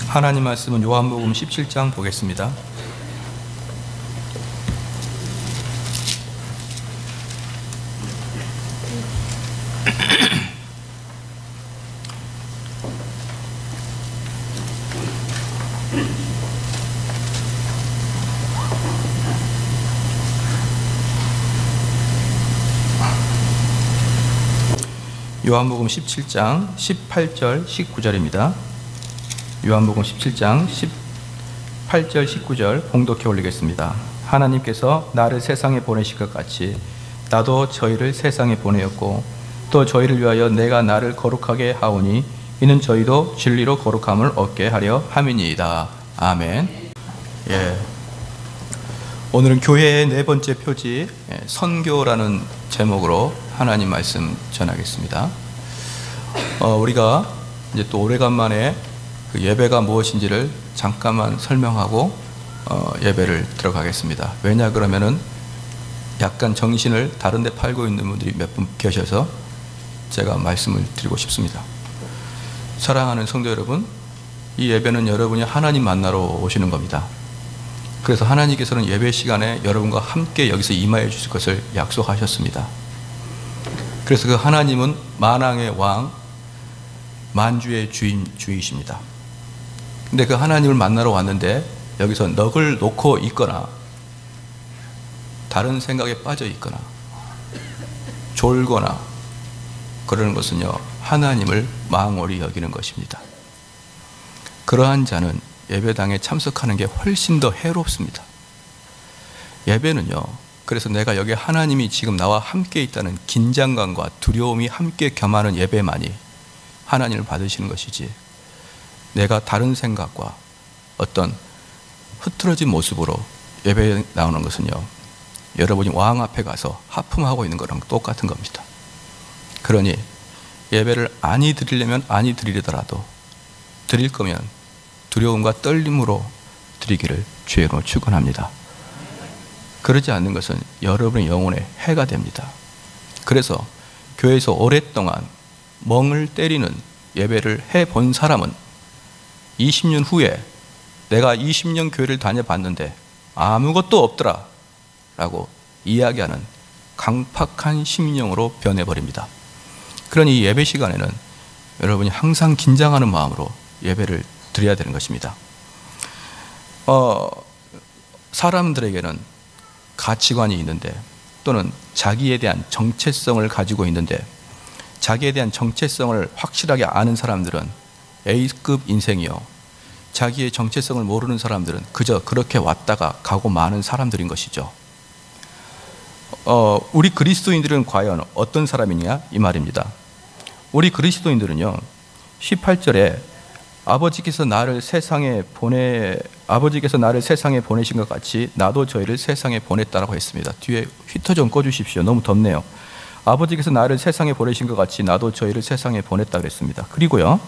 하나님 말씀은 요한복음 17장 보겠습니다. 요한복음 17장 18절 19절입니다. 요한복음 17장 18절 19절 봉독해 올리겠습니다. 하나님께서 나를 세상에 보내실 것 같이 나도 저희를 세상에 보내었고 또 저희를 위하여 내가 나를 거룩하게 하오니 이는 저희도 진리로 거룩함을 얻게 하려 함이니이다. 아멘. 오늘은 교회의 네 번째 표지 선교라는 제목으로 하나님 말씀 전하겠습니다. 우리가 이제 또 오래간만에 그 예배가 무엇인지를 잠깐만 설명하고 예배를 들어가겠습니다. 왜냐 그러면은 약간 정신을 다른 데 팔고 있는 분들이 몇 분 계셔서 제가 말씀을 드리고 싶습니다. 사랑하는 성도 여러분, 이 예배는 여러분이 하나님 만나러 오시는 겁니다. 그래서 하나님께서는 예배 시간에 여러분과 함께 여기서 임하여 주실 것을 약속하셨습니다. 그래서 그 하나님은 만왕의 왕, 만주의 주이십니다. 근데 그 하나님을 만나러 왔는데 여기서 넋을 놓고 있거나 다른 생각에 빠져 있거나 졸거나 그러는 것은요, 하나님을 망홀히 여기는 것입니다. 그러한 자는 예배당에 참석하는 게 훨씬 더 해롭습니다. 예배는요, 그래서 내가 여기 하나님이 지금 나와 함께 있다는 긴장감과 두려움이 함께 겸하는 예배만이 하나님을 받으시는 것이지, 내가 다른 생각과 어떤 흐트러진 모습으로 예배에 나오는 것은요, 여러분이 왕 앞에 가서 하품하고 있는 거랑 똑같은 겁니다. 그러니 예배를 아니 드리려면 아니 드리더라도 드릴 거면 두려움과 떨림으로 드리기를 주의로 축원합니다. 그러지 않는 것은 여러분의 영혼에 해가 됩니다. 그래서 교회에서 오랫동안 멍을 때리는 예배를 해본 사람은 20년 후에 내가 20년 교회를 다녀봤는데 아무것도 없더라 라고 이야기하는 강팍한 심령으로 변해버립니다. 그러니 이 예배 시간에는 여러분이 항상 긴장하는 마음으로 예배를 드려야 되는 것입니다. 사람들에게는 가치관이 있는데, 또는 자기에 대한 정체성을 가지고 있는데, 자기에 대한 정체성을 확실하게 아는 사람들은 A급 인생이요, 자기의 정체성을 모르는 사람들은 그저 그렇게 왔다가 가고 마는 사람들인 것이죠. 우리 그리스도인들은 과연 어떤 사람이냐 이 말입니다. 우리 그리스도인들은요, 18절에 아버지께서 나를 세상에 보내신 것 같이 나도 저희를 세상에 보냈다라고 했습니다. 뒤에 히터 좀 꺼주십시오. 너무 덥네요. 아버지께서 나를 세상에 보내신 것 같이 나도 저희를 세상에 보냈다고 했습니다. 그리고요,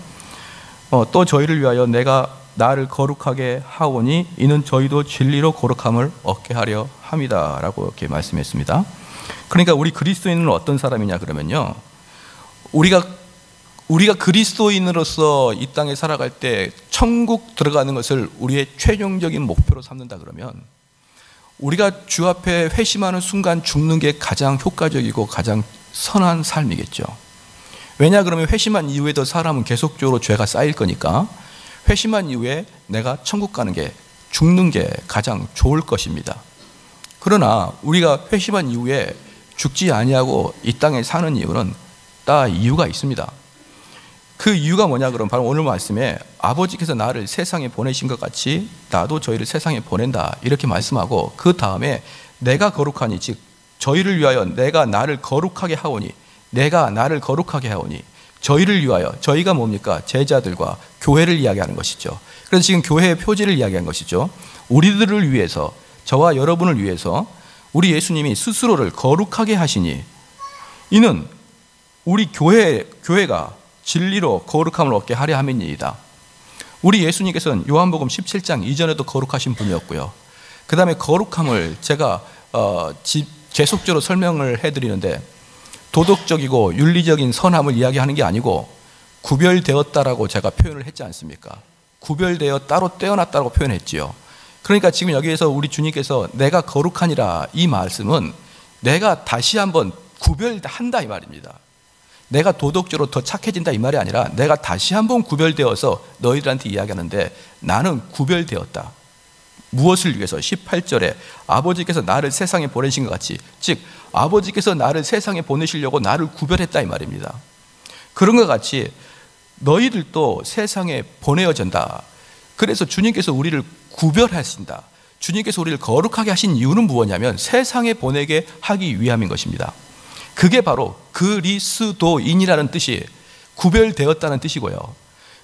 또 저희를 위하여 내가 나를 거룩하게 하오니 이는 저희도 진리로 거룩함을 얻게 하려 함이다 라고 이렇게 말씀했습니다. 그러니까 우리 그리스도인은 어떤 사람이냐 그러면요, 우리가 그리스도인으로서 이 땅에 살아갈 때 천국 들어가는 것을 우리의 최종적인 목표로 삼는다 그러면, 우리가 주 앞에 회심하는 순간 죽는 게 가장 효과적이고 가장 선한 삶이겠죠. 왜냐 그러면 회심한 이후에도 사람은 계속적으로 죄가 쌓일 거니까 회심한 이후에 내가 천국 가는 게, 죽는 게 가장 좋을 것입니다. 그러나 우리가 회심한 이후에 죽지 아니하고 이 땅에 사는 이유는 다 이유가 있습니다. 그 이유가 뭐냐 그러면 바로 오늘 말씀에 아버지께서 나를 세상에 보내신 것 같이 나도 저희를 세상에 보낸다 이렇게 말씀하고, 그 다음에 내가 거룩하니, 즉 저희를 위하여 내가 나를 거룩하게 하오니, 내가 나를 거룩하게 하오니, 저희를 위하여, 저희가 뭡니까? 제자들과 교회를 이야기하는 것이죠. 그래서 지금 교회의 표지를 이야기한 것이죠. 우리들을 위해서, 저와 여러분을 위해서 우리 예수님이 스스로를 거룩하게 하시니 이는 우리 교회가 진리로 거룩함을 얻게 하려 함이니이다. 우리 예수님께서는 요한복음 17장 이전에도 거룩하신 분이었고요, 그 다음에 거룩함을 제가 계속적으로 설명을 해드리는데, 도덕적이고 윤리적인 선함을 이야기하는 게 아니고 구별되었다라고 제가 표현을 했지 않습니까? 구별되어 따로 떼어놨다고 표현했지요. 그러니까 지금 여기에서 우리 주님께서 내가 거룩하니라 이 말씀은 내가 다시 한번 구별한다 이 말입니다. 내가 도덕적으로 더 착해진다 이 말이 아니라 내가 다시 한번 구별되어서 너희들한테 이야기하는데 나는 구별되었다. 무엇을 위해서? 18절에 아버지께서 나를 세상에 보내신 것 같이, 즉 아버지께서 나를 세상에 보내시려고 나를 구별했다 이 말입니다. 그런 것 같이 너희들도 세상에 보내어진다. 그래서 주님께서 우리를 구별하신다. 주님께서 우리를 거룩하게 하신 이유는 무엇이냐면 세상에 보내게 하기 위함인 것입니다. 그게 바로 그리스도인이라는 뜻이 구별되었다는 뜻이고요.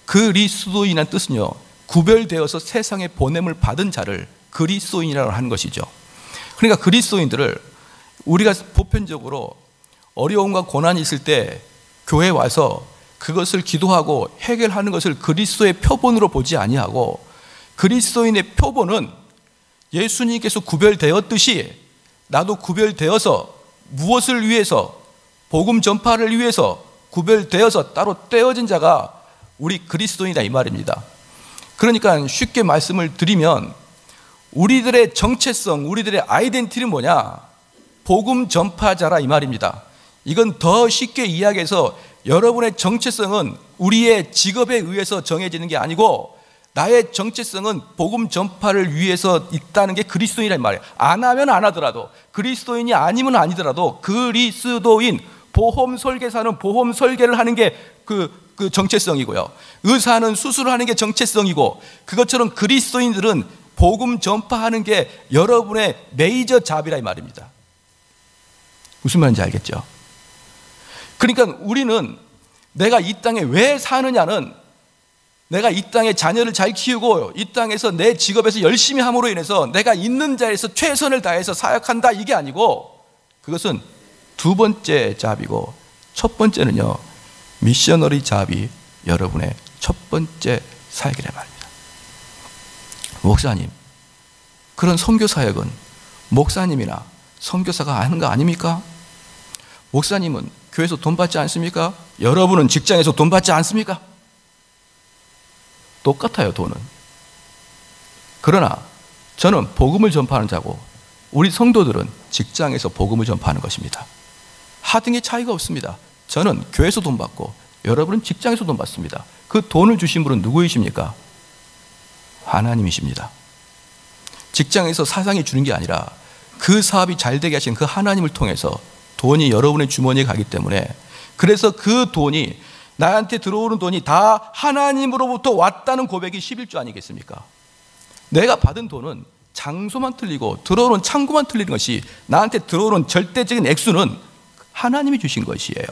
그리스도인이라는 뜻은요, 구별되어서 세상에 보냄을 받은 자를 그리스도인이라고 하는 것이죠. 그러니까 그리스도인들을 우리가 보편적으로 어려움과 고난이 있을 때 교회에 와서 그것을 기도하고 해결하는 것을 그리스도의 표본으로 보지 아니하고 그리스도인의 표본은 예수님께서 구별되었듯이 나도 구별되어서 무엇을 위해서? 복음 전파를 위해서 구별되어서 따로 떼어진 자가 우리 그리스도인이다 이 말입니다. 그러니까 쉽게 말씀을 드리면 우리들의 정체성, 우리들의 아이덴티티는 뭐냐? 복음 전파자라 이 말입니다. 이건 더 쉽게 이야기해서 여러분의 정체성은 우리의 직업에 의해서 정해지는 게 아니고 나의 정체성은 복음 전파를 위해서 있다는 게 그리스도인이란 말이에요. 안 하면 안 하더라도, 그리스도인이 아니면 아니더라도 그리스도인, 보험 설계사는 보험 설계를 하는 게 그 정체성이고요. 의사는 수술을 하는 게 정체성이고, 그것처럼 그리스도인들은 복음 전파하는 게 여러분의 메이저 잡이라 이 말입니다. 무슨 말인지 알겠죠? 그러니까 우리는 내가 이 땅에 왜 사느냐는 내가 이 땅에 자녀를 잘 키우고 이 땅에서 내 직업에서 열심히 함으로 인해서 내가 있는 자리에서 최선을 다해서 사역한다 이게 아니고, 그것은 두 번째 잡이고 첫 번째는요, 미셔너리 잡이 여러분의 첫 번째 사역이란 말입니다. 목사님, 그런 선교 사역은 목사님이나 선교사가 하는 거 아닙니까? 목사님은 교회에서 돈 받지 않습니까? 여러분은 직장에서 돈 받지 않습니까? 똑같아요, 돈은. 그러나 저는 복음을 전파하는 자고 우리 성도들은 직장에서 복음을 전파하는 것입니다. 하등의 차이가 없습니다. 저는 교회에서 돈 받고 여러분은 직장에서 돈 받습니다. 그 돈을 주신 분은 누구이십니까? 하나님이십니다. 직장에서 사장이 주는 게 아니라 그 사업이 잘 되게 하신 그 하나님을 통해서 돈이 여러분의 주머니에 가기 때문에, 그래서 그 돈이, 나한테 들어오는 돈이 다 하나님으로부터 왔다는 고백이 11조 아니겠습니까? 내가 받은 돈은 장소만 틀리고 들어오는 창구만 틀리는 것이, 나한테 들어오는 절대적인 액수는 하나님이 주신 것이에요.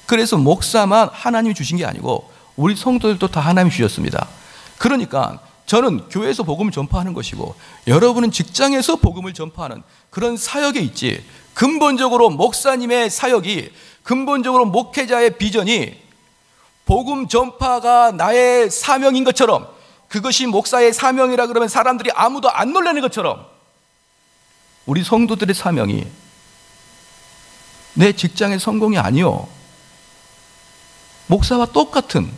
그래서 목사만 하나님이 주신 게 아니고 우리 성도들도 다 하나님이 주셨습니다. 그러니까 저는 교회에서 복음을 전파하는 것이고 여러분은 직장에서 복음을 전파하는 그런 사역에 있지, 근본적으로 목사님의 사역이, 근본적으로 목회자의 비전이 복음 전파가 나의 사명인 것처럼, 그것이 목사의 사명이라 그러면 사람들이 아무도 안 놀라는 것처럼, 우리 성도들의 사명이 내 직장의 성공이 아니요, 목사와 똑같은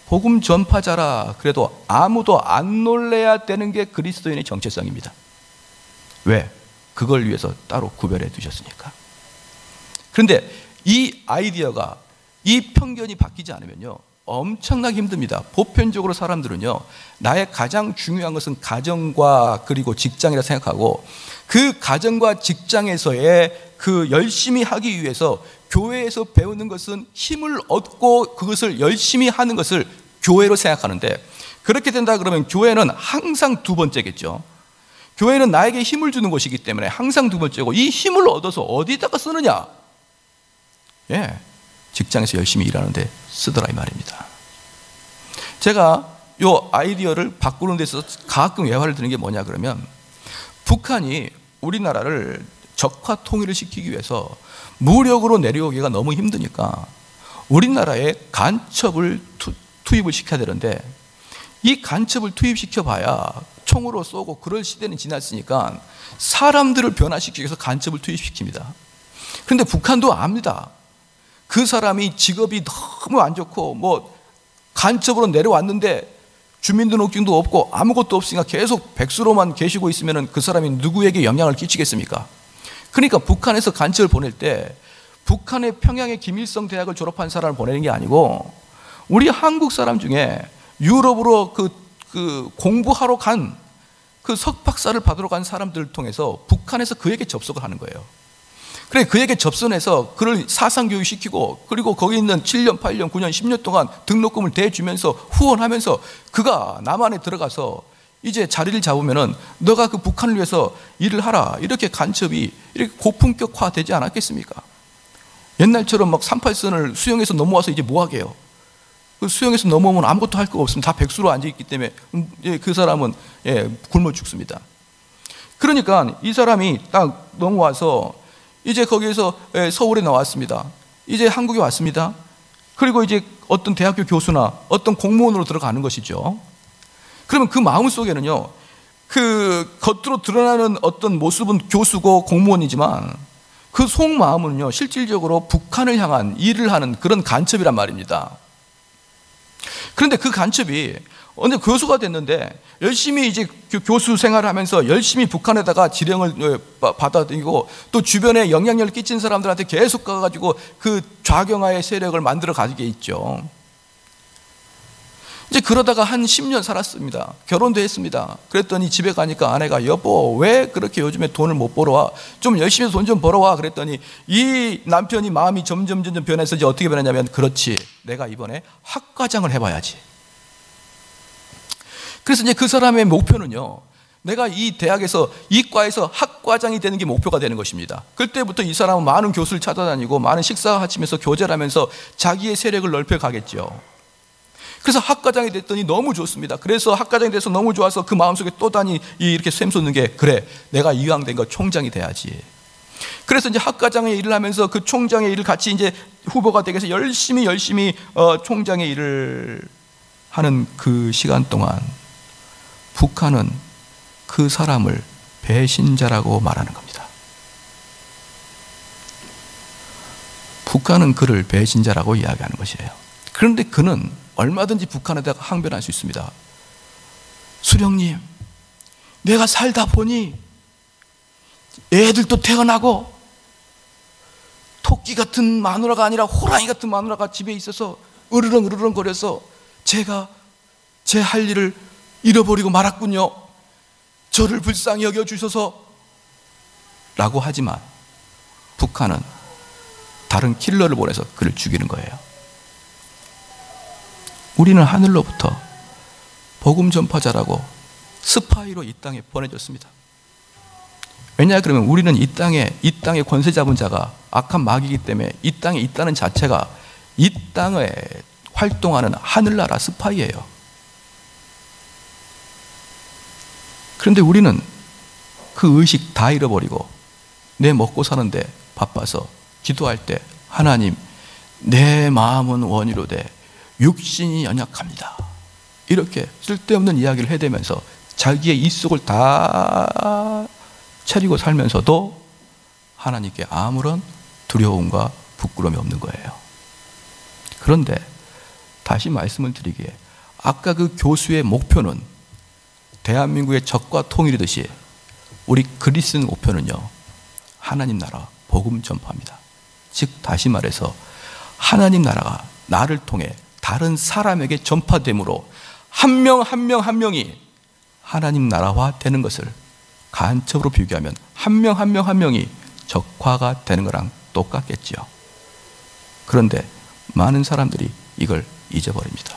복음 전파자라 그래도 아무도 안 놀래야 되는 게 그리스도인의 정체성입니다. 왜? 그걸 위해서 따로 구별해 두셨으니까. 그런데 이 아이디어가, 이 편견이 바뀌지 않으면요, 엄청나게 힘듭니다. 보편적으로 사람들은요, 나의 가장 중요한 것은 가정과 그리고 직장이라 생각하고, 그 가정과 직장에서의 그 열심히 하기 위해서 교회에서 배우는 것은 힘을 얻고 그것을 열심히 하는 것을 교회로 생각하는데, 그렇게 된다 그러면 교회는 항상 두 번째겠죠. 교회는 나에게 힘을 주는 것이기 때문에 항상 두 번째고, 이 힘을 얻어서 어디다가 쓰느냐? 예, 직장에서 열심히 일하는데 쓰더라 이 말입니다. 제가 이 아이디어를 바꾸는 데 있어서 가끔 외화를 드는 게 뭐냐 그러면, 북한이 우리나라를 적화 통일을 시키기 위해서 무력으로 내려오기가 너무 힘드니까 우리나라에 간첩을 투입을 시켜야 되는데, 이 간첩을 투입시켜 봐야 총으로 쏘고 그럴 시대는 지났으니까 사람들을 변화시키기 위해서 간첩을 투입시킵니다. 그런데 북한도 압니다. 그 사람이 직업이 너무 안 좋고 뭐 간첩으로 내려왔는데 주민등록증도 없고 아무것도 없으니까 계속 백수로만 계시고 있으면 그 사람이 누구에게 영향을 끼치겠습니까? 그러니까 북한에서 간첩을 보낼 때 북한의 평양의 김일성 대학을 졸업한 사람을 보내는 게 아니고 우리 한국 사람 중에 유럽으로 공부하러 간 그 석박사를 받으러 간 사람들을 통해서 북한에서 그에게 접속을 하는 거예요. 그래 그에게 접선해서 그를 사상교육 시키고 그리고 거기 있는 7년, 8년, 9년, 10년 동안 등록금을 대주면서 후원하면서 그가 남한에 들어가서 이제 자리를 잡으면은 너가 그 북한을 위해서 일을 하라. 이렇게 간첩이 이렇게 고품격화 되지 않았겠습니까? 옛날처럼 막 38선을 수영해서 넘어와서 이제 뭐 하게요? 그 수영해서 넘어오면 아무것도 할 거 없으면 다 백수로 앉아있기 때문에 그 사람은 굶어 죽습니다. 그러니까 이 사람이 딱 넘어와서 이제 거기에서 서울에 나왔습니다. 이제 한국에 왔습니다. 그리고 이제 어떤 대학교 교수나 어떤 공무원으로 들어가는 것이죠. 그러면 그 마음 속에는요, 그 겉으로 드러나는 어떤 모습은 교수고 공무원이지만 그 속마음은요, 실질적으로 북한을 향한 일을 하는 그런 간첩이란 말입니다. 그런데 그 간첩이 언제 교수가 됐는데 열심히 이제 교수 생활을 하면서 열심히 북한에다가 지령을 받아들이고 또 주변에 영향력을 끼친 사람들한테 계속 가가지고 그 좌경화의 세력을 만들어 가지게 있죠. 이제 그러다가 한 10년 살았습니다. 결혼도 했습니다. 그랬더니 집에 가니까 아내가 여보 왜 그렇게 요즘에 돈을 못 벌어와? 좀 열심히 돈 좀 벌어와. 그랬더니 이 남편이 마음이 점점 변해서 이제 어떻게 변했냐면 그렇지 내가 이번에 학과장을 해봐야지. 그래서 이제 그 사람의 목표는요, 내가 이 대학에서 이과에서 학과장이 되는 게 목표가 되는 것입니다. 그때부터 이 사람은 많은 교수를 찾아다니고 많은 식사를 하시면서 교제를 하면서 자기의 세력을 넓혀 가겠죠. 그래서 학과장이 됐더니 너무 좋습니다. 그래서 학과장이 돼서 너무 좋아서 그 마음속에 또 다니 이렇게 샘솟는 게 그래 내가 이왕 된 거 총장이 돼야지. 그래서 이제 학과장의 일을 하면서 그 총장의 일을 같이 이제 후보가 되기 위해서 열심히 총장의 일을 하는 그 시간 동안 북한은 그 사람을 배신자라고 말하는 겁니다. 북한은 그를 배신자라고 이야기하는 것이에요. 그런데 그는 얼마든지 북한에다가 항변할 수 있습니다. 수령님, 내가 살다 보니 애들도 태어나고 토끼 같은 마누라가 아니라 호랑이 같은 마누라가 집에 있어서 으르렁 거려서 제가 제 할 일을 잃어버리고 말았군요. 저를 불쌍히 여겨주셔서 라고 하지만 북한은 다른 킬러를 보내서 그를 죽이는 거예요. 우리는 하늘로부터 복음 전파자라고 스파이로 이 땅에 보내졌습니다. 왜냐 그러면 우리는 이 땅에 권세 잡은 자가 악한 마귀이기 때문에 이 땅에 있다는 자체가 이 땅에 활동하는 하늘나라 스파이예요. 그런데 우리는 그 의식 다 잃어버리고 내 먹고 사는데 바빠서 기도할 때 하나님 내 마음은 원이로되 육신이 연약합니다. 이렇게 쓸데없는 이야기를 해대면서 자기의 입속을 다 차리고 살면서도 하나님께 아무런 두려움과 부끄러움이 없는 거예요. 그런데 다시 말씀을 드리기에 아까 그 교수의 목표는 대한민국의 적과 통일이듯이 우리 그리스도의 목표는요, 하나님 나라 복음 전파입니다. 즉 다시 말해서 하나님 나라가 나를 통해 다른 사람에게 전파됨으로 한 명이 하나님 나라화 되는 것을 간첩으로 비교하면 한 명이 적화가 되는 거랑 똑같겠죠. 그런데 많은 사람들이 이걸 잊어버립니다.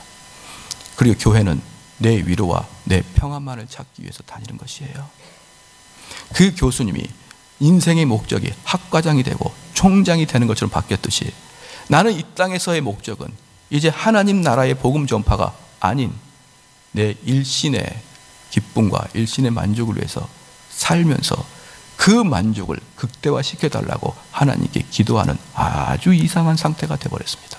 그리고 교회는 내 위로와 내 평안만을 찾기 위해서 다니는 것이에요. 그 교수님이 인생의 목적이 학과장이 되고 총장이 되는 것처럼 바뀌었듯이 나는 이 땅에서의 목적은 이제 하나님 나라의 복음 전파가 아닌 내 일신의 기쁨과 일신의 만족을 위해서 살면서 그 만족을 극대화시켜달라고 하나님께 기도하는 아주 이상한 상태가 되어버렸습니다.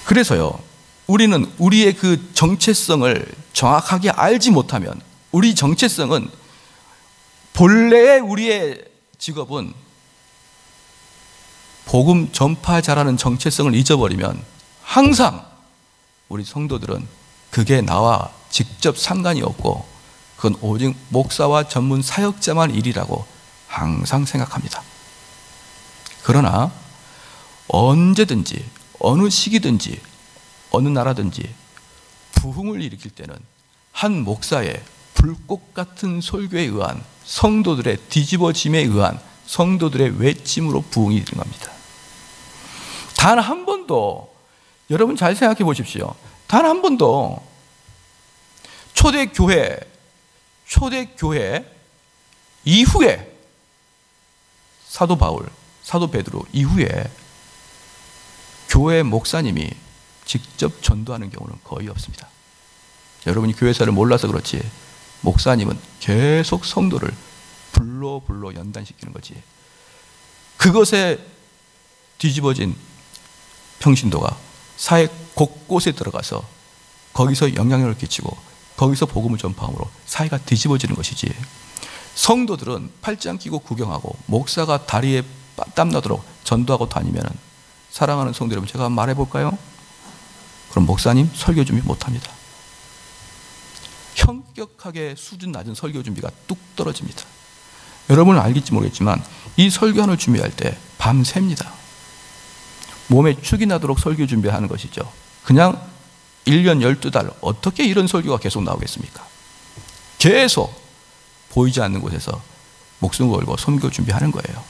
그래서요, 우리는 우리의 그 정체성을 정확하게 알지 못하면 우리 정체성은 본래의 우리의 직업은 복음 전파자라는 정체성을 잊어버리면 항상 우리 성도들은 그게 나와 직접 상관이 없고 그건 오직 목사와 전문 사역자만 일이라고 항상 생각합니다. 그러나 언제든지 어느 시기든지 어느 나라든지 부흥을 일으킬 때는 한 목사의 불꽃 같은 설교에 의한 성도들의 뒤집어짐에 의한 성도들의 외침으로 부흥이 일어난 겁니다. 단 한 번도, 여러분 잘 생각해 보십시오. 단 한 번도 초대교회 이후에 사도 바울, 사도 베드로 이후에 교회 목사님이 직접 전도하는 경우는 거의 없습니다. 여러분이 교회사를 몰라서 그렇지 목사님은 계속 성도를 불러 연단시키는 거지. 그것에 뒤집어진 평신도가 사회 곳곳에 들어가서 거기서 영향력을 끼치고 거기서 복음을 전파함으로 사회가 뒤집어지는 것이지. 성도들은 팔짱 끼고 구경하고 목사가 다리에 땀나도록 전도하고 다니면, 사랑하는 성도 여러분, 제가 말해볼까요? 그럼 목사님 설교 준비 못합니다. 현격하게 수준 낮은 설교 준비가 뚝 떨어집니다. 여러분은 알겠지 모르겠지만 이 설교하는 준비할 때 밤새입니다. 몸에 축이 나도록 설교 준비하는 것이죠. 그냥 1년 12달 어떻게 이런 설교가 계속 나오겠습니까? 계속 보이지 않는 곳에서 목숨 걸고 선교 준비하는 거예요.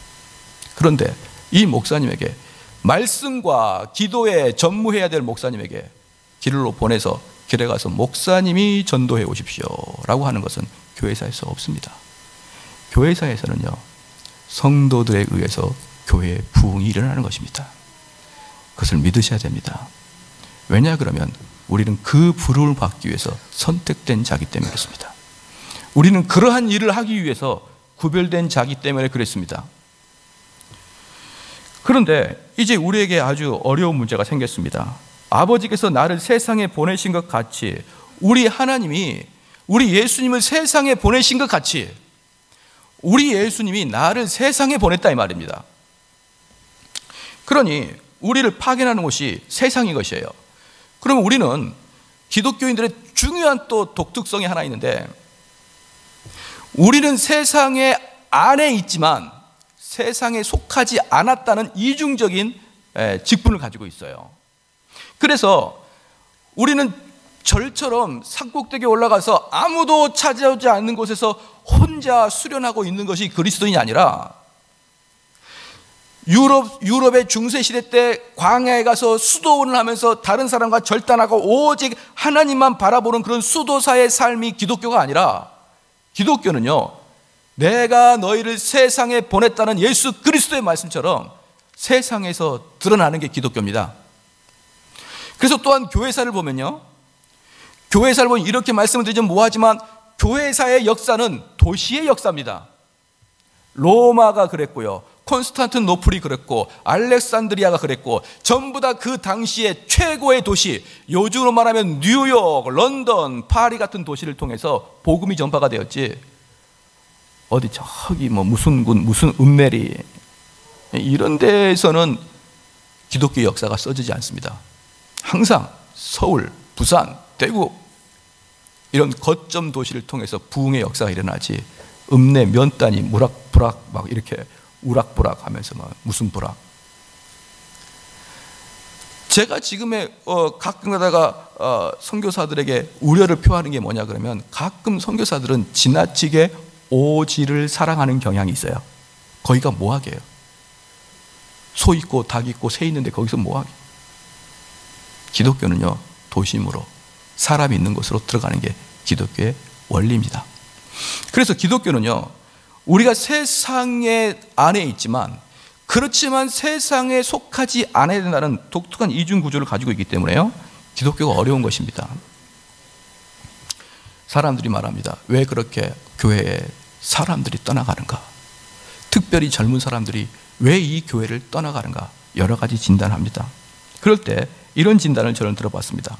그런데 이 목사님에게, 말씀과 기도에 전무해야 될 목사님에게 길로 보내서 길에 가서 목사님이 전도해 오십시오 라고 하는 것은 교회사에서 없습니다. 교회사에서는요, 성도들에 의해서 교회의 부흥이 일어나는 것입니다. 그것을 믿으셔야 됩니다. 왜냐 그러면 우리는 그 부름을 받기 위해서 선택된 자기 때문에 그렇습니다. 우리는 그러한 일을 하기 위해서 구별된 자기 때문에 그랬습니다. 그런데 이제 우리에게 아주 어려운 문제가 생겼습니다. 아버지께서 나를 세상에 보내신 것 같이, 우리 하나님이, 우리 예수님을 세상에 보내신 것 같이 우리 예수님이 나를 세상에 보냈다 이 말입니다. 그러니 우리를 파견하는 곳이 세상인 것이에요. 그러면 우리는 기독교인들의 중요한 또 독특성이 하나 있는데, 우리는 세상의 안에 있지만 세상에 속하지 않았다는 이중적인 직분을 가지고 있어요. 그래서 우리는 절처럼 산꼭대기에 올라가서 아무도 찾아오지 않는 곳에서 혼자 수련하고 있는 것이 그리스도인이 아니라, 유럽의 중세시대 때 광야에 가서 수도원을 하면서 다른 사람과 절단하고 오직 하나님만 바라보는 그런 수도사의 삶이 기독교가 아니라, 기독교는요, 내가 너희를 세상에 보냈다는 예수 그리스도의 말씀처럼 세상에서 드러나는 게 기독교입니다. 그래서 또한 교회사를 보면요, 교회사를 보면 이렇게 말씀을 드리면 뭐하지만 교회사의 역사는 도시의 역사입니다. 로마가 그랬고요, 콘스탄티노플이 그랬고, 알렉산드리아가 그랬고, 전부 다 그 당시의 최고의 도시, 요즘으로 말하면 뉴욕, 런던, 파리 같은 도시를 통해서 복음이 전파가 되었지, 어디 저기 뭐 무슨 군, 무슨 은메리 이런 데에서는 기독교 역사가 써지지 않습니다. 항상 서울, 부산, 대구 이런 거점 도시를 통해서 부흥의 역사가 일어나지, 읍내 면단이 무락부락 막 이렇게 우락부락 하면서 막 무슨 부락. 제가 지금의 가끔 가다가 선교사들에게 우려를 표하는 게 뭐냐 그러면, 가끔 선교사들은 지나치게 오지를 사랑하는 경향이 있어요. 거기가 뭐하게요? 소 있고 닭 있고 새 있는데 거기서 뭐하게? 기독교는요, 도심으로 사람이 있는 곳으로 들어가는 게 기독교의 원리입니다. 그래서 기독교는요, 우리가 세상의 안에 있지만 그렇지만 세상에 속하지 않아야 된다는 독특한 이중 구조를 가지고 있기 때문에요, 기독교가 어려운 것입니다. 사람들이 말합니다. 왜 그렇게 교회에 사람들이 떠나가는가? 특별히 젊은 사람들이 왜 이 교회를 떠나가는가? 여러 가지 진단합니다. 그럴 때 이런 진단을 저는 들어봤습니다.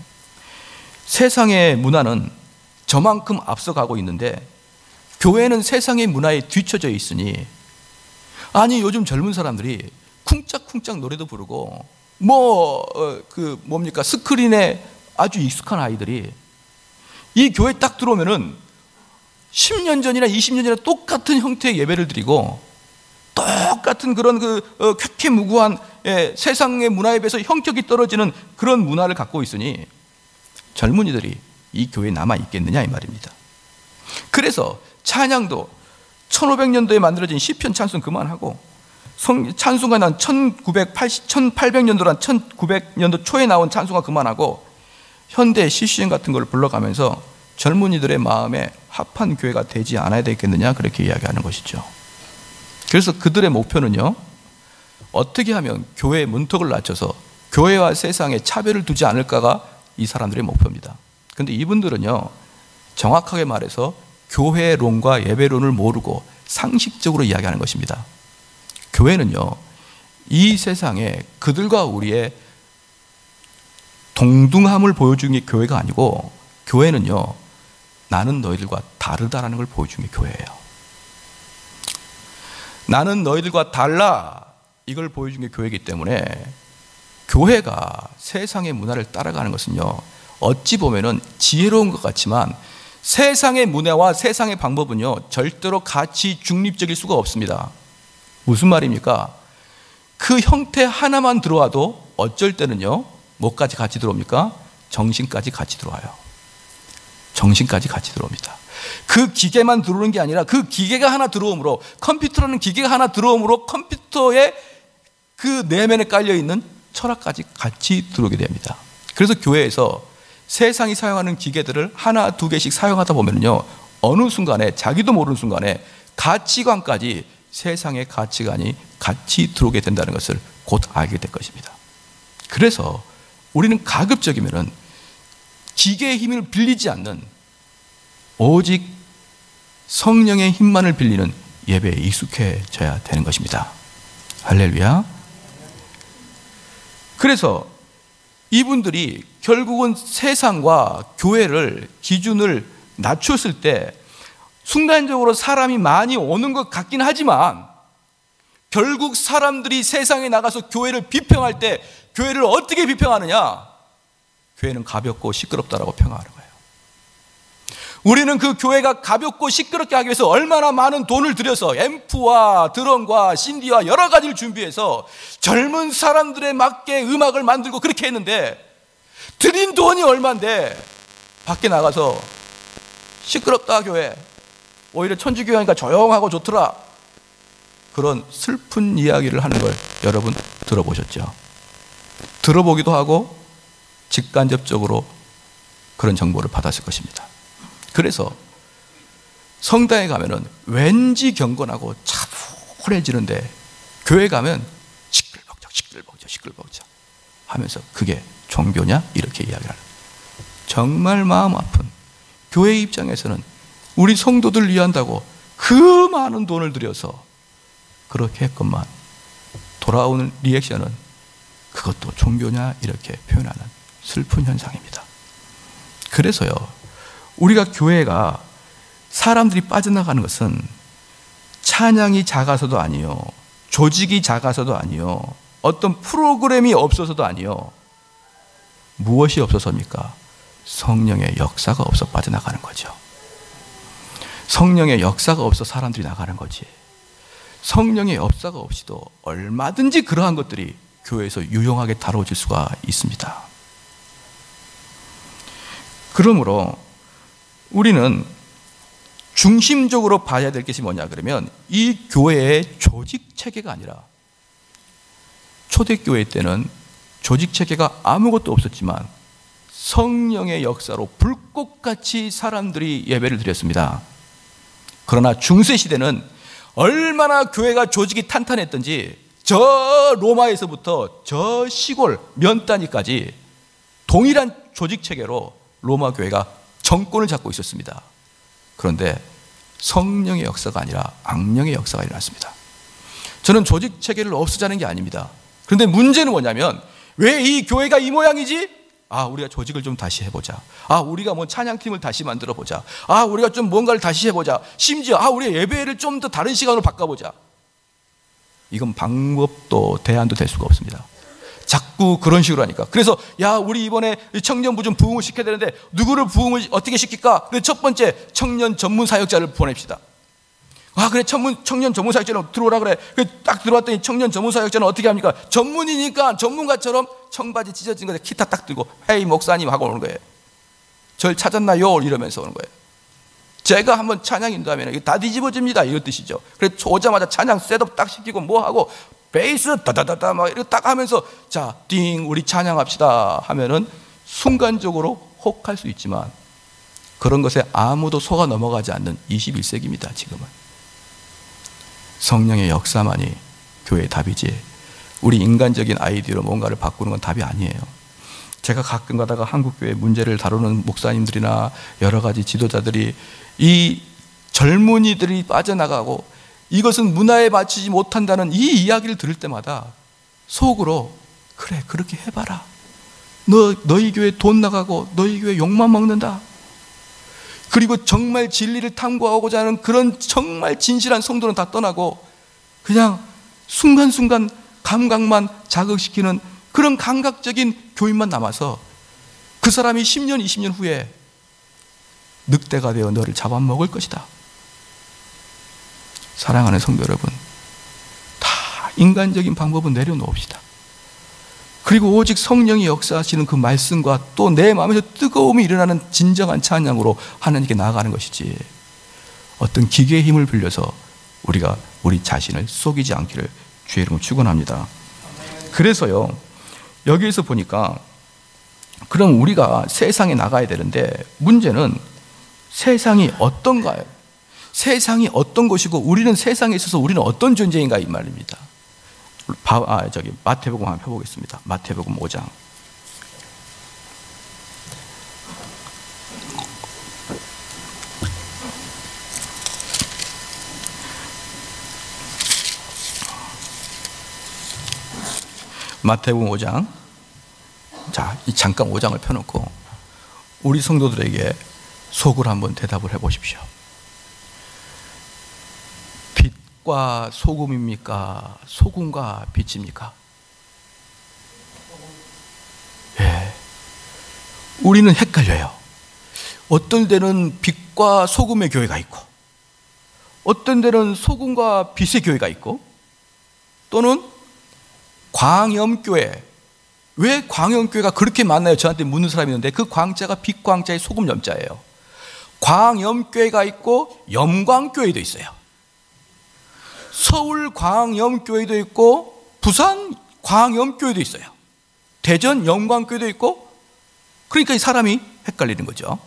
세상의 문화는 저만큼 앞서가고 있는데 교회는 세상의 문화에 뒤처져 있으니, 아니 요즘 젊은 사람들이 쿵짝쿵짝 노래도 부르고 뭡니까 스크린에 아주 익숙한 아이들이 이 교회 딱 들어오면은 10년 전이나 20년 전이나 똑같은 형태의 예배를 드리고 똑같은 그런 쾌쾌무구한 세상의 문화에 비해서 형격이 떨어지는 그런 문화를 갖고 있으니 젊은이들이 이 교회에 남아있겠느냐 이 말입니다. 그래서 찬양도 1500년도에 만들어진 시편 찬송 그만하고 찬송가 난 1800년도란 1900년도 초에 나온 찬송가 그만하고 현대 CCM 같은 걸 불러가면서 젊은이들의 마음에 합한 교회가 되지 않아야 되겠느냐 그렇게 이야기하는 것이죠. 그래서 그들의 목표는요, 어떻게 하면 교회의 문턱을 낮춰서 교회와 세상에 차별을 두지 않을까가 이 사람들의 목표입니다. 그런데 이분들은요, 정확하게 말해서 교회론과 예배론을 모르고 상식적으로 이야기하는 것입니다. 교회는요, 이 세상에 그들과 우리의 동등함을 보여주는 게 교회가 아니고, 교회는요, 나는 너희들과 다르다라는 걸 보여주는 게 교회예요. 나는 너희들과 달라, 이걸 보여주는 게 교회이기 때문에 교회가 세상의 문화를 따라가는 것은요, 어찌 보면은 지혜로운 것 같지만 세상의 문화와 세상의 방법은요, 절대로 가치 중립적일 수가 없습니다. 무슨 말입니까? 그 형태 하나만 들어와도 어쩔 때는요, 뭐까지 같이 들어옵니까? 정신까지 같이 들어와요. 정신까지 같이 들어옵니다. 그 기계만 들어오는 게 아니라 그 기계가 하나 들어오므로, 컴퓨터라는 기계가 하나 들어오므로 컴퓨터의 그 내면에 깔려있는 철학까지 같이 들어오게 됩니다. 그래서 교회에서 세상이 사용하는 기계들을 하나 두 개씩 사용하다 보면요, 어느 순간에 자기도 모르는 순간에 가치관까지, 세상의 가치관이 같이 들어오게 된다는 것을 곧 알게 될 것입니다. 그래서 우리는 가급적이면은 기계의 힘을 빌리지 않는 오직 성령의 힘만을 빌리는 예배에 익숙해져야 되는 것입니다. 할렐루야. 그래서 이분들이 결국은 세상과 교회를 기준을 낮췄을 때 순간적으로 사람이 많이 오는 것 같긴 하지만 결국 사람들이 세상에 나가서 교회를 비평할 때 교회를 어떻게 비평하느냐? 교회는 가볍고 시끄럽다라고 평가하는 거예요. 우리는 그 교회가 가볍고 시끄럽게 하기 위해서 얼마나 많은 돈을 들여서 앰프와 드럼과 CD와 여러 가지를 준비해서 젊은 사람들에 맞게 음악을 만들고 그렇게 했는데 들인 돈이 얼만데 밖에 나가서 시끄럽다 교회, 오히려 천주교회 하니까 조용하고 좋더라, 그런 슬픈 이야기를 하는 걸 여러분 들어보셨죠? 들어보기도 하고 직간접적으로 그런 정보를 받았을 것입니다. 그래서 성당에 가면은 왠지 경건하고 차분해지는데 교회 가면 시끌벅적 하면서 그게 종교냐? 이렇게 이야기를 하는, 정말 마음 아픈, 교회 입장에서는 우리 성도들 위한다고 그 많은 돈을 들여서 그렇게 했건만 돌아오는 리액션은 그것도 종교냐? 이렇게 표현하는 슬픈 현상입니다. 그래서요, 우리가 교회가 사람들이 빠져나가는 것은 찬양이 작아서도 아니요, 조직이 작아서도 아니요, 어떤 프로그램이 없어서도 아니요, 무엇이 없어서입니까? 성령의 역사가 없어 빠져나가는 거죠. 성령의 역사가 없어 사람들이 나가는 거지. 성령의 역사가 없이도 얼마든지 그러한 것들이 교회에서 유용하게 다뤄질 수가 있습니다. 그러므로 우리는 중심적으로 봐야 될 것이 뭐냐 그러면 이 교회의 조직 체계가 아니라, 초대교회 때는 조직 체계가 아무것도 없었지만 성령의 역사로 불꽃같이 사람들이 예배를 드렸습니다. 그러나 중세시대는 얼마나 교회가 조직이 탄탄했던지 저 로마에서부터 저 시골 면 단위까지 동일한 조직 체계로 로마 교회가 정권을 잡고 있었습니다. 그런데 성령의 역사가 아니라 악령의 역사가 일어났습니다. 저는 조직 체계를 없애자는 게 아닙니다. 그런데 문제는 뭐냐면, 왜 이 교회가 이 모양이지? 우리가 조직을 좀 다시 해보자. 우리가 찬양팀을 다시 만들어보자. 우리가 좀 뭔가를 다시 해보자. 심지어 우리 예배를 좀 더 다른 시간으로 바꿔보자. 이건 방법도 대안도 될 수가 없습니다. 자꾸 그런 식으로 하니까. 그래서 야, 우리 이번에 청년부 좀 부흥을 시켜야 되는데 누구를 부흥을 어떻게 시킬까? 그래서 첫 번째, 청년 전문 사역자를 보냅시다. 아, 그래, 청년 전문 사역자는 들어오라 그래. 딱 들어왔더니 청년 전문 사역자는 어떻게 합니까? 전문이니까 전문가처럼 청바지 찢어진 거에 기타 딱 들고 헤이 목사님 하고 오는 거예요. 절 찾았나요? 이러면서 오는 거예요. 제가 한번 찬양 인도하면 다 뒤집어집니다, 이런 뜻이죠. 그래서 오자마자 찬양 셋업 딱 시키고 뭐 하고 베이스 다다다다 막 이렇게 딱 하면서 자, 띵, 우리 찬양합시다 하면은 순간적으로 혹할 수 있지만 그런 것에 아무도 속아 넘어가지 않는 21세기입니다, 지금은. 성령의 역사만이 교회의 답이지 우리 인간적인 아이디어로 뭔가를 바꾸는 건 답이 아니에요. 제가 가끔 가다가 한국교회 문제를 다루는 목사님들이나 여러 가지 지도자들이 이 젊은이들이 빠져나가고 이것은 문화에 맞추지 못한다는 이 이야기를 들을 때마다 속으로 그래, 그렇게 해봐라. 너희 교회 돈 나가고 너희 교회 욕만 먹는다. 그리고 정말 진리를 탐구하고자 하는 그런 정말 진실한 성도는 다 떠나고 그냥 순간순간 감각만 자극시키는 그런 감각적인 교인만 남아서 그 사람이 10년, 20년 후에 늑대가 되어 너를 잡아먹을 것이다. 사랑하는 성도 여러분, 다 인간적인 방법은 내려놓읍시다. 그리고 오직 성령이 역사하시는 그 말씀과 또 내 마음에서 뜨거움이 일어나는 진정한 찬양으로 하나님께 나아가는 것이지 어떤 기계의 힘을 빌려서 우리가 우리 자신을 속이지 않기를 주의 이름으로 축원합니다. 그래서요, 여기에서 보니까 그럼 우리가 세상에 나가야 되는데 문제는 세상이 어떤가요? 세상이 어떤 것이고 우리는 세상에 있어서 우리는 어떤 존재인가 이 말입니다. 마태복음 한번 펴보겠습니다. 마태복음 5장. 마태복음 5장. 자, 잠깐 5장을 펴놓고 우리 성도들에게 속으로 한번 대답을 해보십시오. 빛과 소금입니까? 소금과 빛입니까? 예. 우리는 헷갈려요. 어떤 데는 빛과 소금의 교회가 있고 어떤 데는 소금과 빛의 교회가 있고 또는 광염교회. 왜 광염교회가 그렇게 많나요? 저한테 묻는 사람이 있는데 그 광자가 빛광자의 소금염자예요. 광염교회가 있고 염광교회도 있어요. 서울 광염교회도 있고 부산 광염교회도 있어요. 대전 염광교회도 있고. 그러니까 이 사람이 헷갈리는 거죠.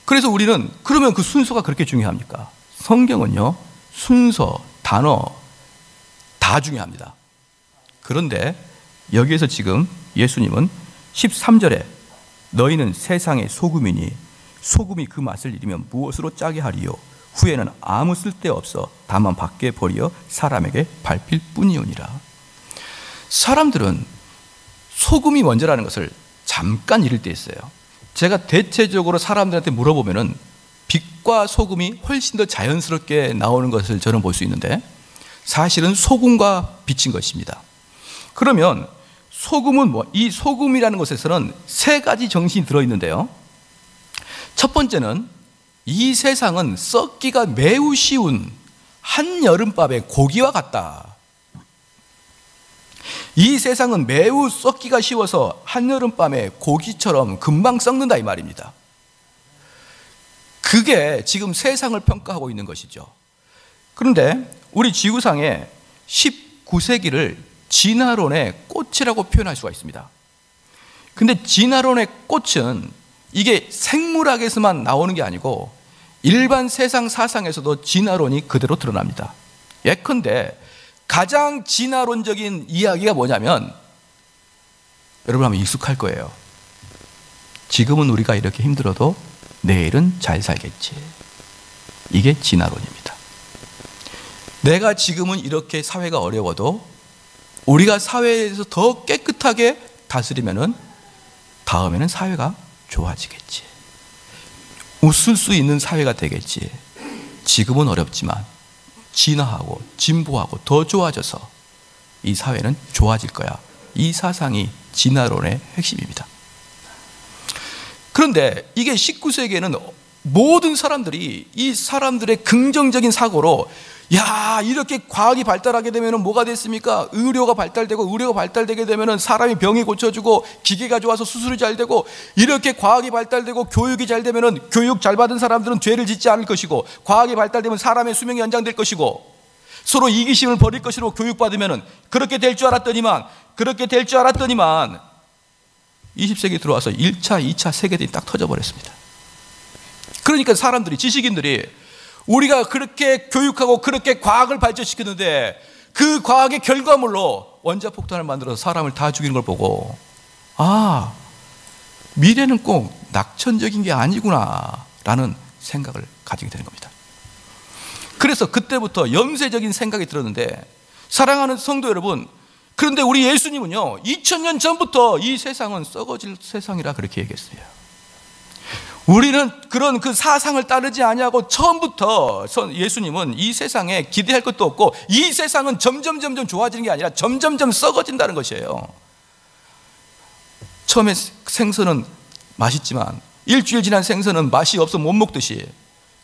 그래서 우리는 그러면 그 순서가 그렇게 중요합니까? 성경은요, 순서, 단어 다 중요합니다. 그런데 여기에서 지금 예수님은 13절에 너희는 세상의 소금이니 소금이 그 맛을 잃으면 무엇으로 짜게 하리요? 후에는 아무 쓸데없어 다만 밖에 버려 사람에게 밟힐 뿐이오니라. 사람들은 소금이 먼저라는 것을 잠깐 잃을 때 있어요. 제가 대체적으로 사람들한테 물어보면은 빛과 소금이 훨씬 더 자연스럽게 나오는 것을 저는 볼 수 있는데 사실은 소금과 빛인 것입니다. 그러면 소금은 뭐? 이 소금이라는 것에서는 세 가지 정신이 들어있는데요. 첫 번째는 이 세상은 썩기가 매우 쉬운 한여름밤의 고기와 같다. 이 세상은 매우 썩기가 쉬워서 한여름밤의 고기처럼 금방 썩는다 이 말입니다. 그게 지금 세상을 평가하고 있는 것이죠. 그런데 우리 지구상에 19세기를 진화론의 꽃이라고 표현할 수가 있습니다. 근데 진화론의 꽃은 이게 생물학에서만 나오는 게 아니고 일반 세상 사상에서도 진화론이 그대로 드러납니다. 예컨대 가장 진화론적인 이야기가 뭐냐면 여러분 하면 익숙할 거예요. 지금은 우리가 이렇게 힘들어도 내일은 잘 살겠지. 이게 진화론입니다. 내가 지금은 이렇게 사회가 어려워도 우리가 사회에서 더 깨끗하게 다스리면은 다음에는 사회가 좋아지겠지. 웃을 수 있는 사회가 되겠지. 지금은 어렵지만 진화하고 진보하고 더 좋아져서 이 사회는 좋아질 거야. 이 사상이 진화론의 핵심입니다. 그런데 이게 19세기에는 모든 사람들이 이 사람들의 긍정적인 사고로 야, 이렇게 과학이 발달하게 되면 뭐가 됐습니까? 의료가 발달되고, 의료가 발달되게 되면 사람이 병이 고쳐주고, 기계가 좋아서 수술이 잘 되고, 이렇게 과학이 발달되고 교육이 잘 되면 교육 잘 받은 사람들은 죄를 짓지 않을 것이고, 과학이 발달되면 사람의 수명이 연장될 것이고, 서로 이기심을 버릴 것이로 교육받으면 그렇게 될 줄 알았더니만 20세기 들어와서 1차, 2차 세계대전이 딱 터져버렸습니다. 그러니까 사람들이, 지식인들이 우리가 그렇게 교육하고 그렇게 과학을 발전시켰는데 그 과학의 결과물로 원자폭탄을 만들어서 사람을 다 죽이는 걸 보고, 아, 미래는 꼭 낙천적인 게 아니구나 라는 생각을 가지게 되는 겁니다. 그래서 그때부터 염세적인 생각이 들었는데, 사랑하는 성도 여러분, 그런데 우리 예수님은요 2000년 전부터 이 세상은 썩어질 세상이라 그렇게 얘기했어요. 우리는 그런 그 사상을 따르지 아니하고 처음부터 예수님은 이 세상에 기대할 것도 없고, 이 세상은 점점 좋아지는 게 아니라 점점 썩어진다는 것이에요. 처음에 생선은 맛있지만 일주일 지난 생선은 맛이 없어 못 먹듯이,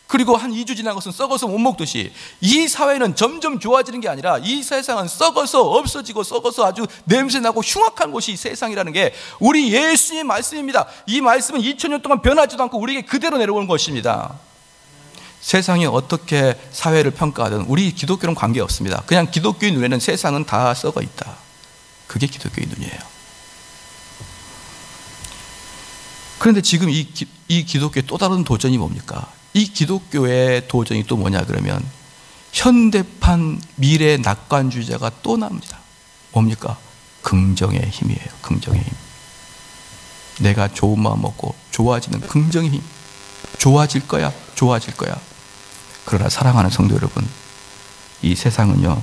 그리고 한 2주 지난 것은 썩어서 못 먹듯이, 이 사회는 점점 좋아지는 게 아니라 이 세상은 썩어서 없어지고, 썩어서 아주 냄새나고 흉악한 곳이 이 세상이라는 게 우리 예수님의 말씀입니다. 이 말씀은 2000년 동안 변하지도 않고 우리에게 그대로 내려오는 것입니다. 세상이 어떻게 사회를 평가하든 우리 기독교는 관계없습니다. 그냥 기독교의 눈에는 세상은 다 썩어 있다. 그게 기독교의 눈이에요. 그런데 지금 이 기독교의 또 다른 도전이 뭡니까? 이 기독교의 도전이 또 뭐냐 그러면, 현대판 미래 낙관주의자가 또 나옵니다. 뭡니까? 긍정의 힘이에요. 긍정의 힘. 내가 좋은 마음 먹고 좋아지는 긍정의 힘. 좋아질 거야. 그러나 사랑하는 성도 여러분, 이 세상은요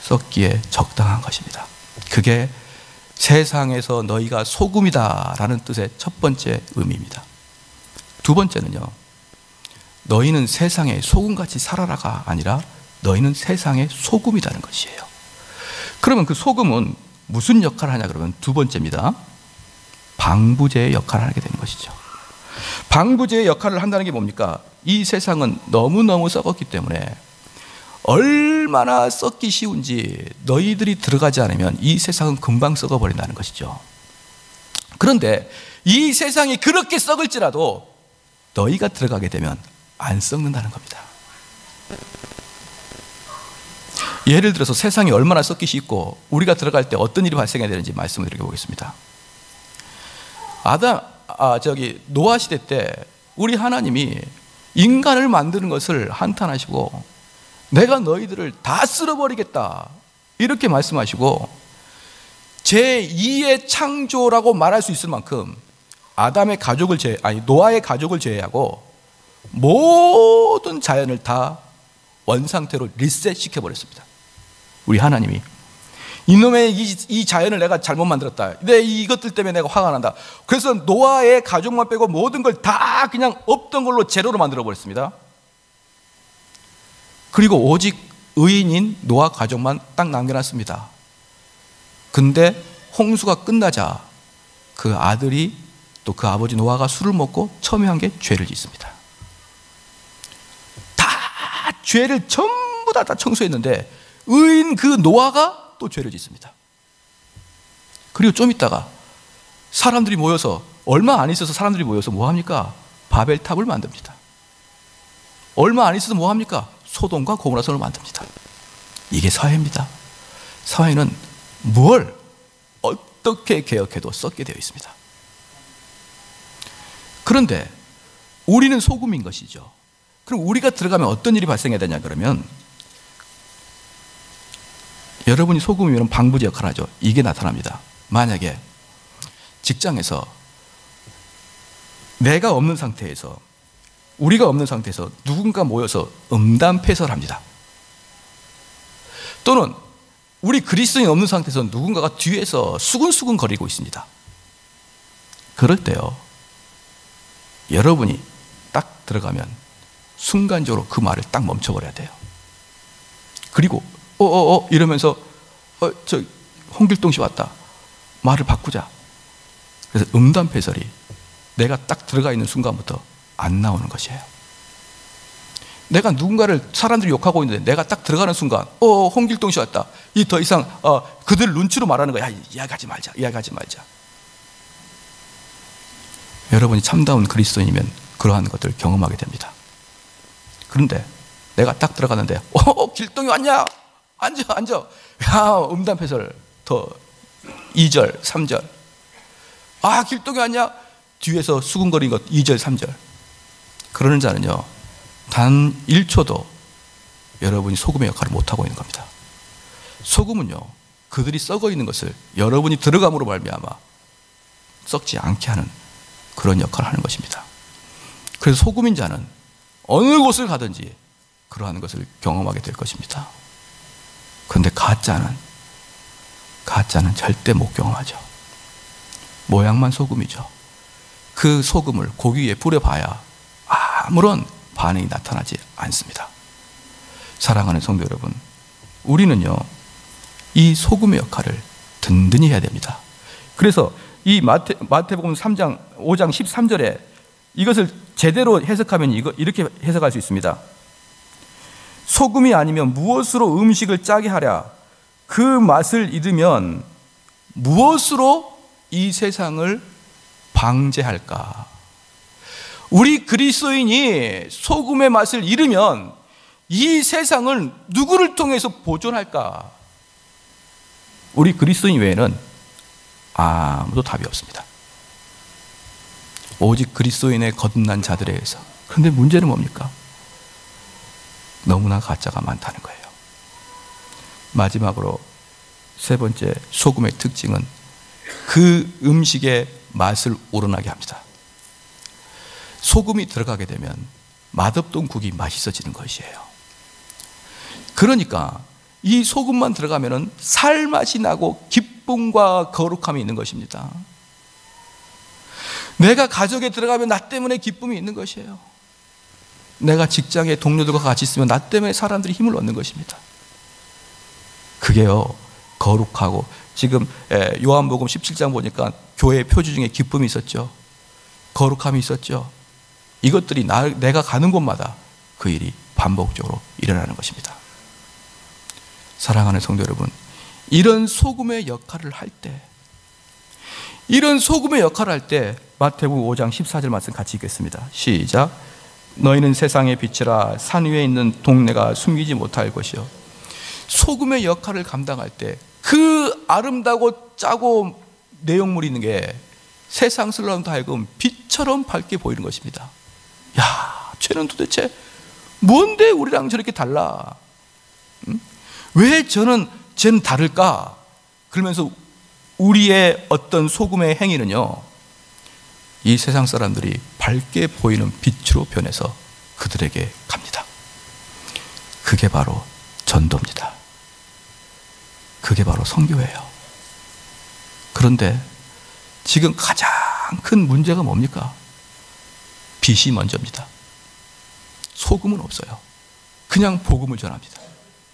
썩기에 적당한 것입니다. 그게 세상에서 너희가 소금이다 라는 뜻의 첫 번째 의미입니다. 두 번째는요, 너희는 세상의 소금같이 살아라가 아니라 너희는 세상의 소금이라는 것이에요. 그러면 그 소금은 무슨 역할을 하냐 그러면 두 번째입니다. 방부제의 역할을 하게 되는 것이죠. 방부제의 역할을 한다는 게 뭡니까? 이 세상은 너무너무 썩었기 때문에 얼마나 썩기 쉬운지 너희들이 들어가지 않으면 이 세상은 금방 썩어버린다는 것이죠. 그런데 이 세상이 그렇게 썩을지라도 너희가 들어가게 되면 안 썩는다는 겁니다. 예를 들어서 세상이 얼마나 썩기 쉽고 우리가 들어갈 때 어떤 일이 발생해야 되는지 말씀을 드려보겠습니다. 노아 시대 때 우리 하나님이 인간을 만드는 것을 한탄하시고 내가 너희들을 다 쓸어버리겠다 이렇게 말씀하시고, 제2의 창조라고 말할 수 있을 만큼 노아의 가족을 제외하고 모든 자연을 다 원상태로 리셋 시켜버렸습니다. 우리 하나님이 이놈의 이 자연을 내가 잘못 만들었다. 이것들 때문에 내가 화가 난다. 그래서 노아의 가족만 빼고 모든 걸 다 그냥 없던 걸로 제로로 만들어버렸습니다. 그리고 오직 의인인 노아 가족만 딱 남겨놨습니다. 근데 홍수가 끝나자 그 아들이 또 그 아버지 노아가 술을 먹고 처음에 한 게 죄를 짓습니다. 죄를 전부 다 청소했는데 의인 그 노아가 또 죄를 짓습니다. 그리고 좀 있다가 사람들이 모여서, 얼마 안 있어서 사람들이 모여서 뭐 합니까? 바벨탑을 만듭니다. 얼마 안 있어서 뭐 합니까? 소돔과 고모라성을 만듭니다. 이게 사회입니다. 사회는 뭘 어떻게 개혁해도 썩게 되어 있습니다. 그런데 우리는 소금인 것이죠. 그럼 우리가 들어가면 어떤 일이 발생해야 되냐 그러면, 여러분이 소금이면 방부제 역할을 하죠. 이게 나타납니다. 만약에 직장에서 내가 없는 상태에서, 우리가 없는 상태에서 누군가 모여서 음담패설을 합니다. 또는 우리 그리스도인이 없는 상태에서 누군가가 뒤에서 수근수근 거리고 있습니다. 그럴 때요, 여러분이 딱 들어가면 순간적으로 그 말을 딱 멈춰버려야 돼요. 그리고 이러면서 저 홍길동 씨 왔다. 말을 바꾸자. 그래서 음담패설이 내가 딱 들어가 있는 순간부터 안 나오는 것이에요. 내가 누군가를 사람들이 욕하고 있는데 내가 딱 들어가는 순간 홍길동 씨 왔다. 이 더 이상 그들 눈치로 말하는 거야. 이야기하지 말자. 여러분이 참다운 그리스도인이면 그러한 것들을 경험하게 됩니다. 그런데 내가 딱 들어가는데 길동이 왔냐? 앉아. 야, 음담패설 더 2절 3절. 길동이 왔냐? 뒤에서 수군거리는 것 2절 3절. 그러는 자는요, 단 1초도 여러분이 소금의 역할을 못하고 있는 겁니다. 소금은요, 그들이 썩어 있는 것을 여러분이 들어감으로 말미암아 썩지 않게 하는 그런 역할을 하는 것입니다. 그래서 소금인 자는 어느 곳을 가든지 그러한 것을 경험하게 될 것입니다. 그런데 가짜는 절대 못 경험하죠. 모양만 소금이죠. 그 소금을 고기 위에 뿌려봐야 아무런 반응이 나타나지 않습니다. 사랑하는 성도 여러분, 우리는요, 이 소금의 역할을 든든히 해야 됩니다. 그래서 이 마태복음 5장 13절에 이것을 제대로 해석하면 이렇게 해석할 수 있습니다. 소금이 아니면 무엇으로 음식을 짜게 하랴? 그 맛을 잃으면 무엇으로 이 세상을 방제할까? 우리 그리스도인이 소금의 맛을 잃으면 이 세상을 누구를 통해서 보존할까? 우리 그리스도인 외에는 아무도 답이 없습니다. 오직 그리스도인의 거듭난 자들에 의해서. 그런데 문제는 뭡니까? 너무나 가짜가 많다는 거예요. 마지막으로 세 번째, 소금의 특징은 그 음식의 맛을 우러나게 합니다. 소금이 들어가게 되면 맛없던 국이 맛있어지는 것이에요. 그러니까 이 소금만 들어가면 살맛이 나고 기쁨과 거룩함이 있는 것입니다. 내가 가족에 들어가면 나 때문에 기쁨이 있는 것이에요. 내가 직장의 동료들과 같이 있으면 나 때문에 사람들이 힘을 얻는 것입니다. 그게요, 거룩하고, 지금 요한복음 17장 보니까 교회의 표지 중에 기쁨이 있었죠. 거룩함이 있었죠. 이것들이 내가 가는 곳마다 그 일이 반복적으로 일어나는 것입니다. 사랑하는 성도 여러분, 이런 소금의 역할을 할 때, 마태복음 5장 14절 말씀 같이 읽겠습니다. 시작. 너희는 세상의 빛이라. 산 위에 있는 동네가 숨기지 못할 것이요. 소금의 역할을 감당할 때 그 아름다고 짜고 내용물이 있는 게 세상 사람도 하여금 빛처럼 밝게 보이는 것입니다. 야, 쟤는 도대체 뭔데 우리랑 저렇게 달라? 왜 쟤는 다를까? 그러면서 우리의 어떤 소금의 행위는요, 이 세상 사람들이 밝게 보이는 빛으로 변해서 그들에게 갑니다. 그게 바로 전도입니다. 그게 바로 선교예요. 그런데 지금 가장 큰 문제가 뭡니까? 빛이 먼저입니다. 소금은 없어요. 그냥 복음을 전합니다.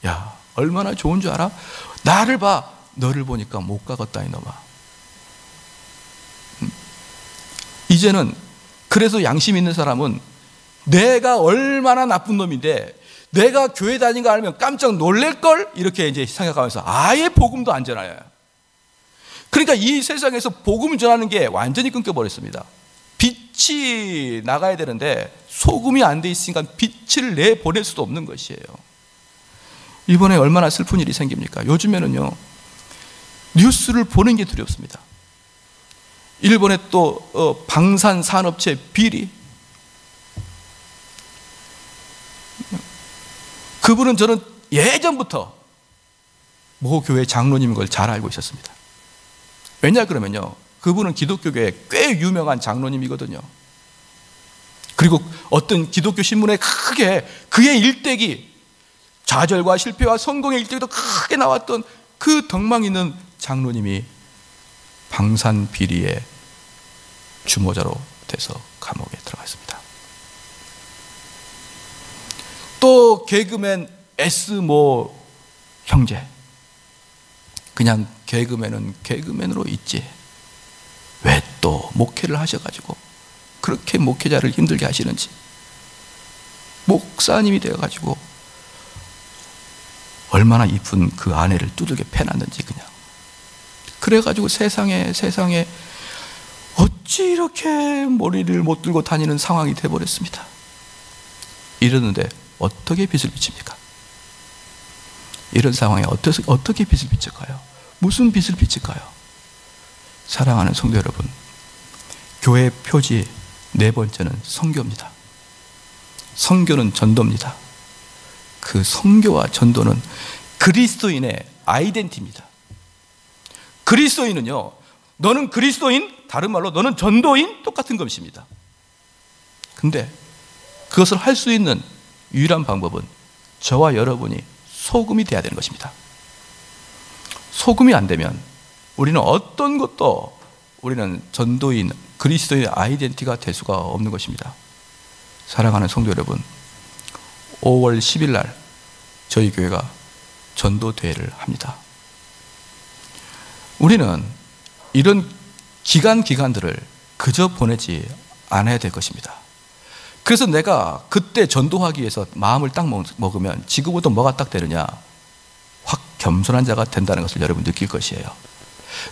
야, 얼마나 좋은 줄 알아? 나를 봐. 너를 보니까 못 가겠다 이놈아. 이제는 그래서 양심 있는 사람은 내가 얼마나 나쁜 놈인데 내가 교회 다닌 거 알면 깜짝 놀랄걸? 이렇게 이제 생각하면서 아예 복음도 안 전해요. 그러니까 이 세상에서 복음을 전하는 게 완전히 끊겨버렸습니다. 빛이 나가야 되는데 소금이 안 돼 있으니까 빛을 내보낼 수도 없는 것이에요. 이번에 얼마나 슬픈 일이 생깁니까? 요즘에는요, 뉴스를 보는 게 두렵습니다. 일본의 또 방산산업체 비리, 그분은 저는 예전부터 모 교회 장로님인 걸 잘 알고 있었습니다. 왜냐 그러면요, 그분은 기독교계에 꽤 유명한 장로님이거든요. 그리고 어떤 기독교 신문에 크게 그의 일대기, 좌절과 실패와 성공의 일대기도 크게 나왔던 그 덕망 있는 장로님이 방산 비리의 주모자로 돼서 감옥에 들어갔습니다. 또 개그맨 S모 형제, 그냥 개그맨은 개그맨으로 있지 왜 또 목회를 하셔가지고 그렇게 목회자를 힘들게 하시는지, 목사님이 되어가지고 얼마나 이쁜 그 아내를 두들겨 패놨는지, 그냥 그래가지고 세상에 어찌 이렇게 머리를 못 들고 다니는 상황이 돼버렸습니다. 이러는데 어떻게 빛을 비칩니까? 이런 상황에 어떻게 빛을 비칠까요? 무슨 빛을 비칠까요? 사랑하는 성도 여러분, 교회 표지 네 번째는 선교입니다. 선교는 전도입니다. 그 선교와 전도는 그리스도인의 아이덴티티입니다. 그리스도인은요, 너는 그리스도인, 다른 말로 너는 전도인, 똑같은 것입니다. 근데 그것을 할 수 있는 유일한 방법은 저와 여러분이 소금이 되어야 되는 것입니다. 소금이 안 되면 우리는 어떤 것도 우리는 전도인, 그리스도인의 아이덴티티가 될 수가 없는 것입니다. 사랑하는 성도 여러분, 5월 10일 날 저희 교회가 전도대회를 합니다. 우리는 이런 기간들을 그저 보내지 않아야 될 것입니다. 그래서 내가 그때 전도하기 위해서 마음을 딱 먹으면 지금부터 뭐가 딱 되느냐, 확 겸손한 자가 된다는 것을 여러분 느낄 것이에요.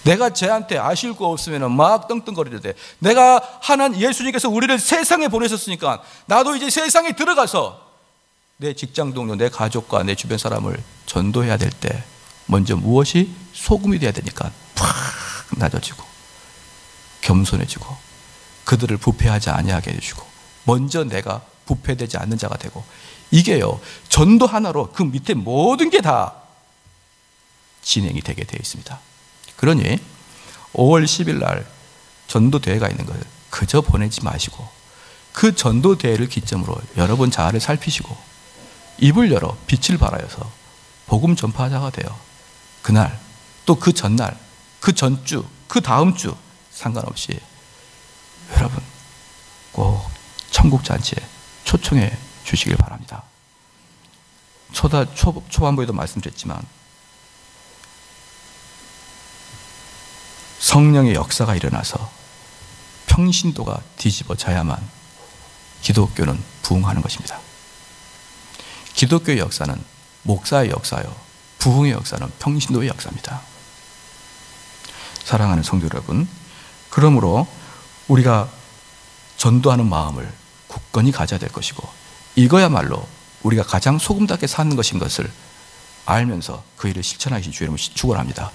내가 쟤한테 아실 거 없으면 막 떵떵거리는데, 내가 하나님 예수님께서 우리를 세상에 보내셨으니까 나도 이제 세상에 들어가서 내 직장 동료, 내 가족과 내 주변 사람을 전도해야 될 때 먼저 무엇이 소금이 돼야 되니까 팍 낮아지고 겸손해지고 그들을 부패하지 아니하게 해주고 먼저 내가 부패되지 않는 자가 되고, 이게요 전도 하나로 그 밑에 모든 게 다 진행이 되게 되어 있습니다. 그러니 5월 10일 날 전도대회가 있는 걸 그저 보내지 마시고 그 전도대회를 기점으로 여러분 자아를 살피시고 입을 열어 빛을 발하여서 복음 전파자가 되어 그날 또 그 전날, 그 전주, 그 다음 주 상관없이 여러분 꼭 천국 잔치에 초청해 주시길 바랍니다. 초반부에도 말씀드렸지만 성령의 역사가 일어나서 평신도가 뒤집어져야만 기독교는 부흥하는 것입니다. 기독교의 역사는 목사의 역사요, 부흥의 역사는 평신도의 역사입니다. 사랑하는 성도 여러분, 그러므로 우리가 전도하는 마음을 굳건히 가져야 될 것이고, 이거야말로 우리가 가장 소금답게 사는 것인 것을 알면서 그 일을 실천하기 주님을 축원합니다.